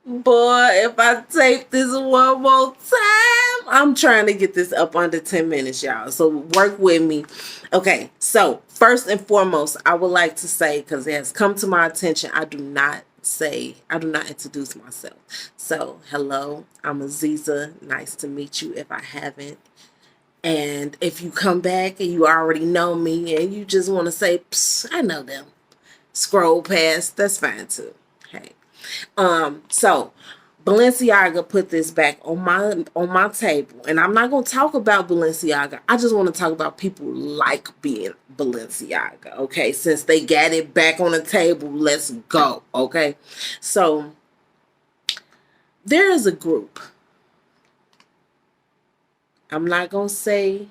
Boy, if I take this one more time, I'm trying to get this up under 10 minutes, y'all. So work with me. Okay, so first and foremost, I would like to say, because it has come to my attention, I do not introduce myself. So, hello, I'm Aziza. Nice to meet you if I haven't. And if you come back and you already know me and you just want to say, Psst, I know them, scroll past, that's fine too. Hey. So Balenciaga put this back on my table, and I'm not gonna talk about Balenciaga. I just want to talk about people like being Balenciaga. Okay, since they got it back on the table, let's go. Okay, so there is a group. I'm not gonna say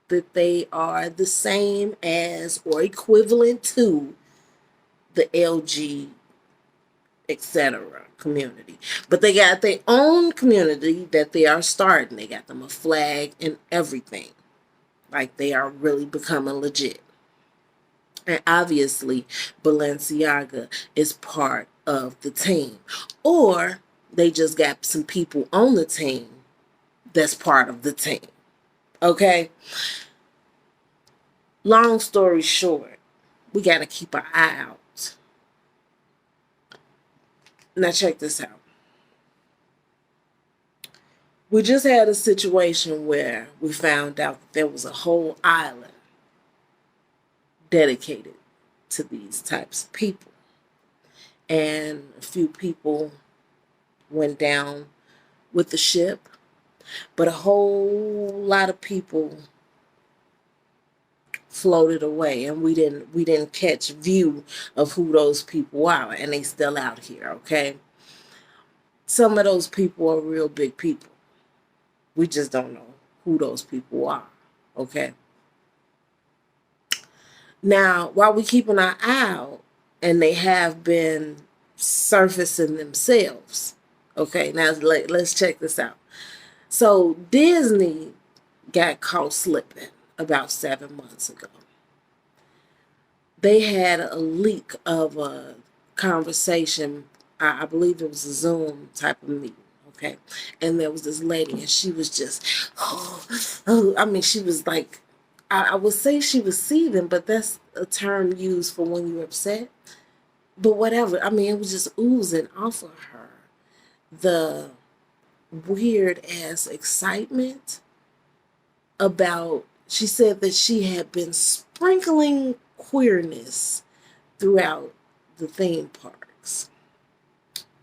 that they are the same as or equivalent to the LG etc. community. But they got their own community that they are starting. They got them a flag and everything. Like they are really becoming legit. And obviously, Balenciaga is part of the team. Or they just got some people on the team that's part of the team. Okay? Long story short, we got to keep our eye out. Now, check this out. We just had a situation where we found out that there was a whole island dedicated to these types of people. And a few people went down with the ship, but a whole lot of people floated away, and we didn't catch view of who those people are, and they still out here. Okay, some of those people are real big people. We just don't know who those people are. Okay. Now, while we keeping our eye out, and they have been surfacing themselves. Okay, now let's check this out. So Disney got caught slipping about 7 months ago. They had a leak of a conversation. I believe it was a Zoom type of meeting. Okay, and there was this lady, and she was just, I mean, she was like, I would say she was seething, but that's a term used for when you're upset. But whatever, I mean, it was just oozing off of her. The weird ass excitement about, she said that she had been sprinkling queerness throughout the theme parks,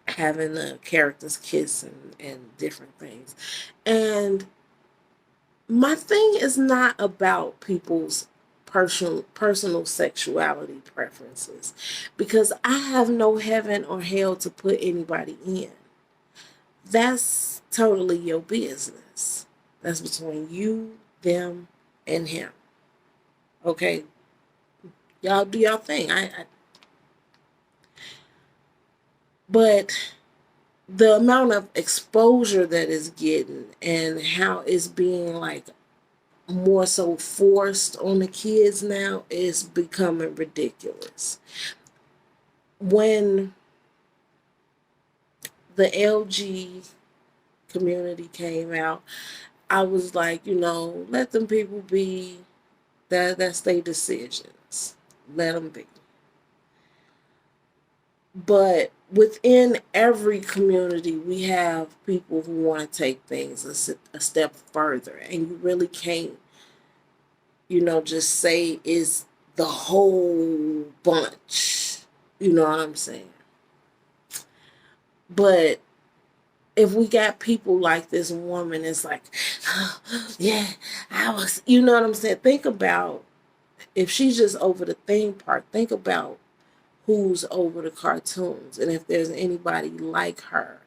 having the characters kiss and different things. And my thing is not about people's personal sexuality preferences, because I have no heaven or hell to put anybody in. That's totally your business. That's between you, them, and him. Okay, y'all do y'all thing. But the amount of exposure that is getting and how it's being like more so forced on the kids now is becoming ridiculous. When the LG community came out, I was like, let them people be. That's their decisions. Let them be. But within every community, we have people who want to take things a step further, and you really can't, just say it's the whole bunch. You know what I'm saying? But if we got people like this woman, it's like, oh, yeah, I was, you know what I'm saying? Think about, if she's just over the theme park, think about who's over the cartoons, and if there's anybody like her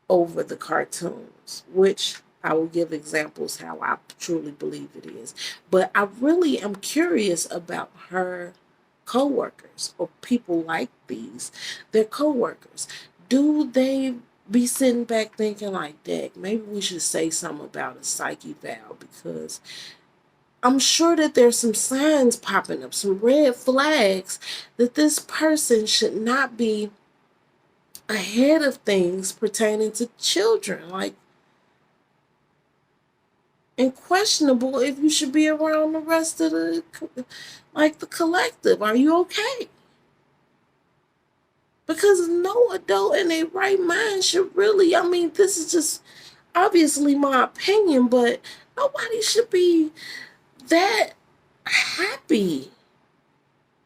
over the cartoons, which I will give examples how I truly believe it is. But I really am curious about her co-workers or people like these, their co-workers. Do they be sitting back thinking like, Dad, maybe we should say something about a psyche valve, because I'm sure that there's some signs popping up, some red flags that this person should not be ahead of things pertaining to children, like, and questionable if you should be around the rest of the collective. Are you okay? Because no adult in their right mind should really, I mean, this is just obviously my opinion, but nobody should be that happy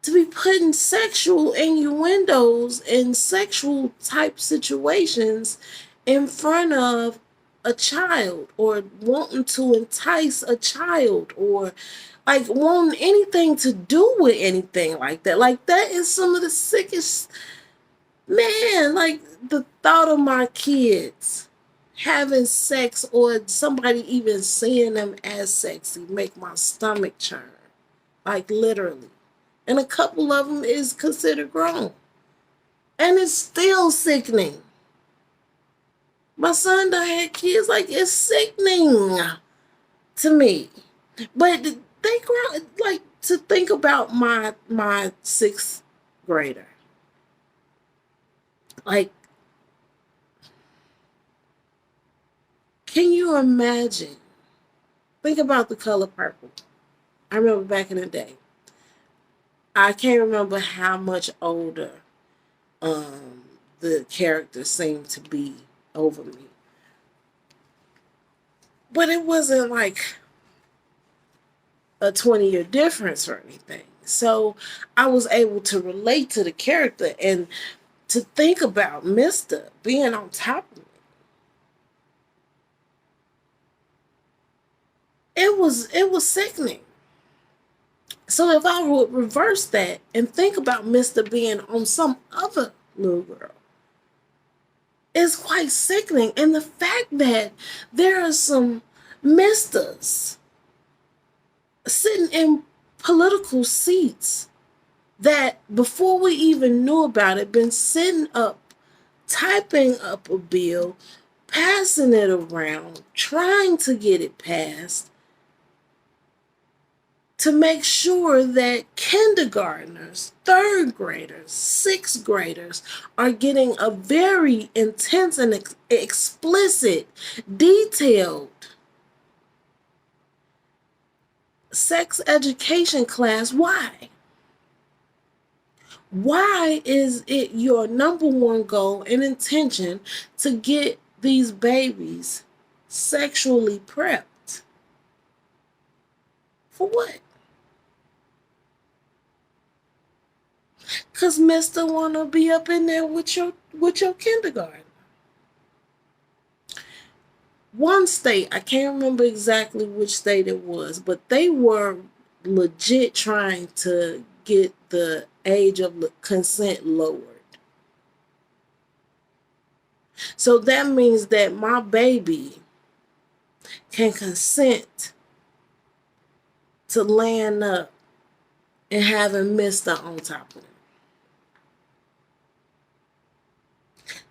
to be putting sexual innuendos and sexual type situations in front of a child, or wanting to entice a child, or like wanting anything to do with anything like that. Like, that is some of the sickest. Man, like, the thought of my kids having sex, or somebody even seeing them as sexy, make my stomach churn. Like, literally. And a couple of them is considered grown. And it's still sickening. My son done had kids. Like, it's sickening to me. But they grow, like, to think about my sixth grader. Like, can you imagine? Think about The Color Purple. I remember back in the day. I can't remember how much older the character seemed to be over me. But it wasn't like a 20-year difference or anything. So I was able to relate to the character and to think about Mr. being on top of me. It was sickening. So if I would reverse that and think about Mr. being on some other little girl, it's quite sickening. And the fact that there are some misters sitting in political seats that, before we even knew about it, been sitting up, typing up a bill, passing it around, trying to get it passed, to make sure that kindergartners, third graders, sixth graders are getting a very intense and explicit, detailed sex education class. Why? Why is it your number one goal and intention to get these babies sexually prepped? For what? Cause Mister wanna be up in there with your kindergarten. One state, I can't remember exactly which state it was, but they were legit trying to get the age of consent lowered. So that means that my baby can consent to laying up and having Mister on top of him.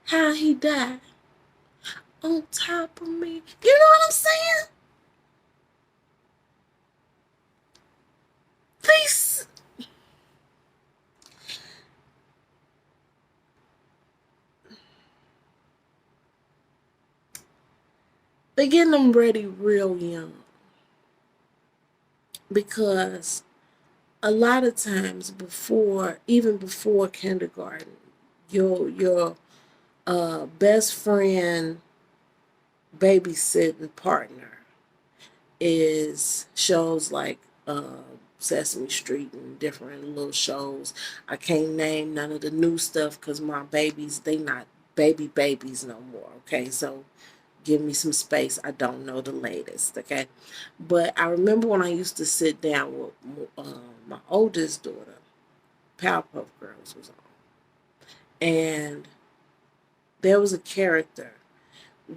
How he died? On top of me. You know what I'm saying? Please. They getting them ready real young. Because a lot of times even before kindergarten, your best friend babysitting partner is shows like Sesame Street and different little shows. I can't name none of the new stuff because my babies, they not babies no more. Okay, so give me some space. I don't know the latest. Okay, but I remember when I used to sit down with my oldest daughter, Powerpuff Girls was on, and there was a character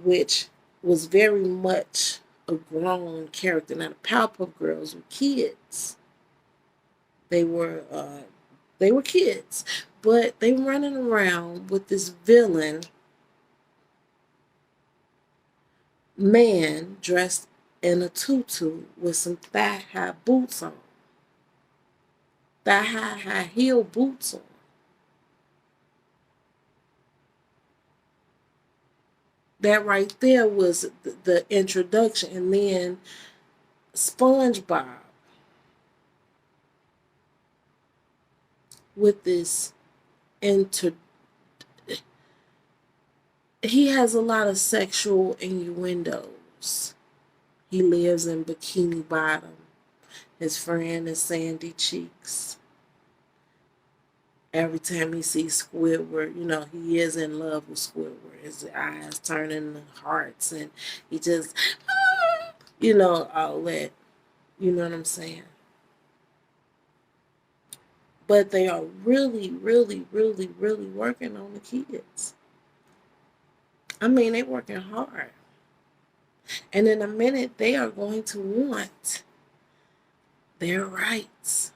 which was very much a grown character. Now the Powerpuff Girls were kids. They were uh, they were kids, but they running around with this villain man dressed in a tutu with some thigh high boots on, thigh high heel boots on. That right there was the introduction. And then SpongeBob with this inter he has a lot of sexual innuendos. He lives in Bikini Bottom. His friend is Sandy Cheeks. Every time he sees Squidward, he is in love with Squidward. His eyes turn into hearts and he just, all that. You know what I'm saying? But they are really, really, really, really working on the kids. I mean, they're working hard. And in a minute, they are going to want their rights.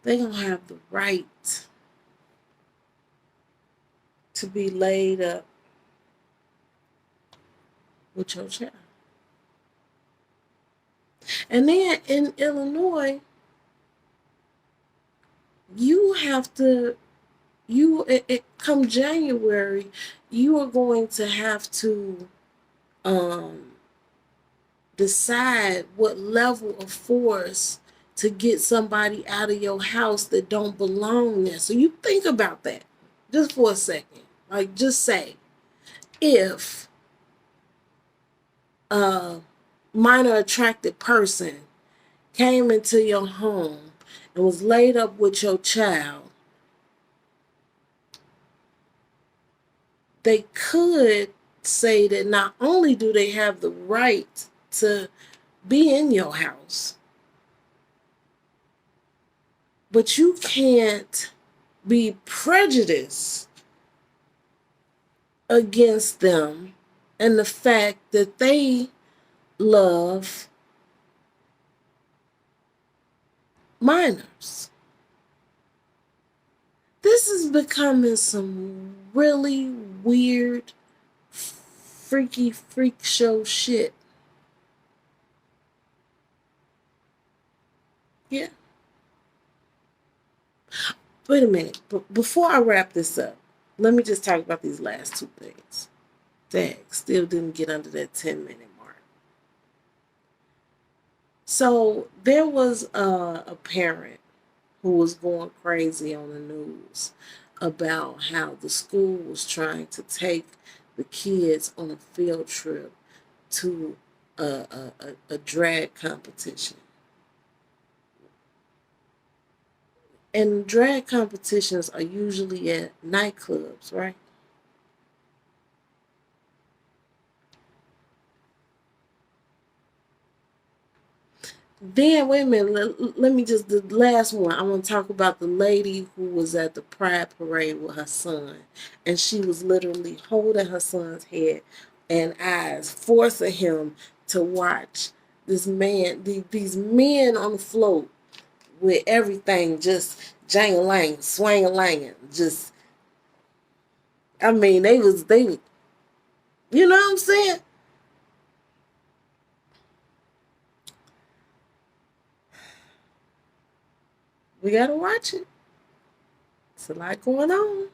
They're going to have the right to be laid up with your child. And then in Illinois, you have to, come January, you are going to have to decide what level of force to get somebody out of your house that don't belong there. So you think about that just for a second. Like, just say, if a minor attracted person came into your home and was laid up with your child, they could say that not only do they have the right to be in your house, but you can't be prejudiced against them and the fact that they love minors. This is becoming some really weird, freaky freak show shit. Yeah. Wait a minute. Before I wrap this up, let me just talk about these last two things. Dang, still didn't get under that 10-minute mark. So there was a parent who was going crazy on the news about how the school was trying to take the kids on a field trip to a drag competition. And drag competitions are usually at nightclubs, right? Then, wait a minute, let me just, the last one. I want to talk about the lady who was at the Pride Parade with her son. And she was literally holding her son's head and eyes, forcing him to watch this man, these men on the float with everything just jang-a-lang, swang-a-lang, just, I mean, you know what I'm saying? We gotta watch it. It's a lot going on.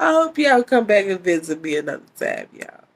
I hope y'all come back and visit me another time, y'all.